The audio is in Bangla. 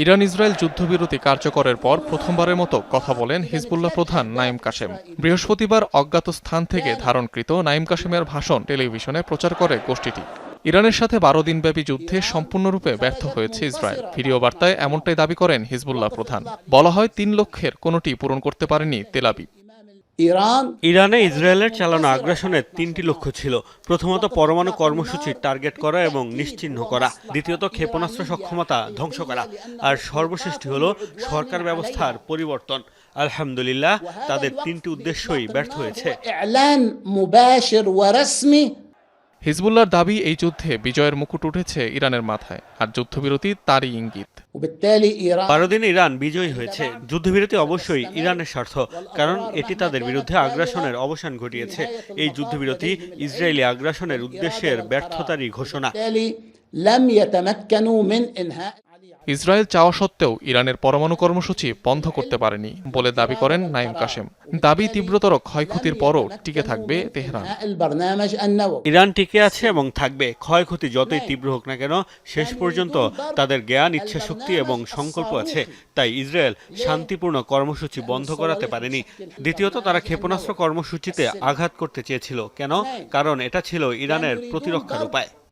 ইরান ইসরায়েল যুদ্ধবিরতি কার্যকরের পর প্রথমবারের মতো কথা বলেন হিজবুল্লাহ প্রধান নাঈম কাশেম। বৃহস্পতিবার অজ্ঞাত স্থান থেকে ধারণকৃত নাঈম কাশেমের ভাষণ টেলিভিশনে প্রচার করে গোষ্ঠীটি। ইরানের সাথে 12 দিনব্যাপী যুদ্ধে সম্পূর্ণরূপে ব্যর্থ হয়েছে ইসরায়েল। ভিডিও বার্তায় এমনটাই দাবি করেন হিজবুল্লাহ প্রধান। বলা হয় 3 লক্ষ্যের কোনোটি পূরণ করতে পারেনি তেল আবিব। ইরানে ইসরায়েলের চালানো আগ্রাসনের 3টি লক্ষ্য ছিল। প্রথমত, পরমাণু কর্মসূচি টার্গেট করা এবং নিশ্চিহ্ন করা। দ্বিতীয়ত, ক্ষেপণাস্ত্র সক্ষমতা ধ্বংস করা। আর সর্বশেষটি হল সরকার ব্যবস্থার পরিবর্তন। আলহামদুলিল্লাহ, তাদের 3টি উদ্দেশ্যই ব্যর্থ হয়েছে। হিজবুল্লাহর দাবি, এই যুদ্ধে বিজয়ের মুকুট উঠেছে ইরানের মাথায়, আর যুদ্ধবিরতি তারই ইঙ্গিত। 12 দিনে ইরান বিজয়ী হয়েছে। যুদ্ধবিরতি অবশ্যই ইরানের স্বার্থ, কারণ এটি তাদের বিরুদ্ধে আগ্রাসনের অবসান ঘটিয়েছে। এই যুদ্ধবিরতি ইসরায়েলি আগ্রাসনের উদ্দেশ্যের ব্যর্থতারই ঘোষণা। ইসরায়েল চাওয়া সত্ত্বেও ইরানের পরমাণু কর্মসূচি বন্ধ করতে পারেনি বলে দাবি করেন নাঈম কাশেম। দাবি, তীব্রতর ক্ষয়ক্ষতির পরও টিকে থাকবে তেহরান। ইরান টিকে আছে এবং থাকবে। ক্ষয়ক্ষতি যতই তীব্র হোক না কেন, শেষ পর্যন্ত তাদের জ্ঞান, ইচ্ছাশক্তি এবং সংকল্প আছে। তাই ইসরায়েল শান্তিপূর্ণ কর্মসূচি বন্ধ করাতে পারেনি। দ্বিতীয়ত, তারা ক্ষেপণাস্ত্র কর্মসূচিতে আঘাত করতে চেয়েছিল। কেন? কারণ এটা ছিল ইরানের প্রতিরক্ষার উপায়।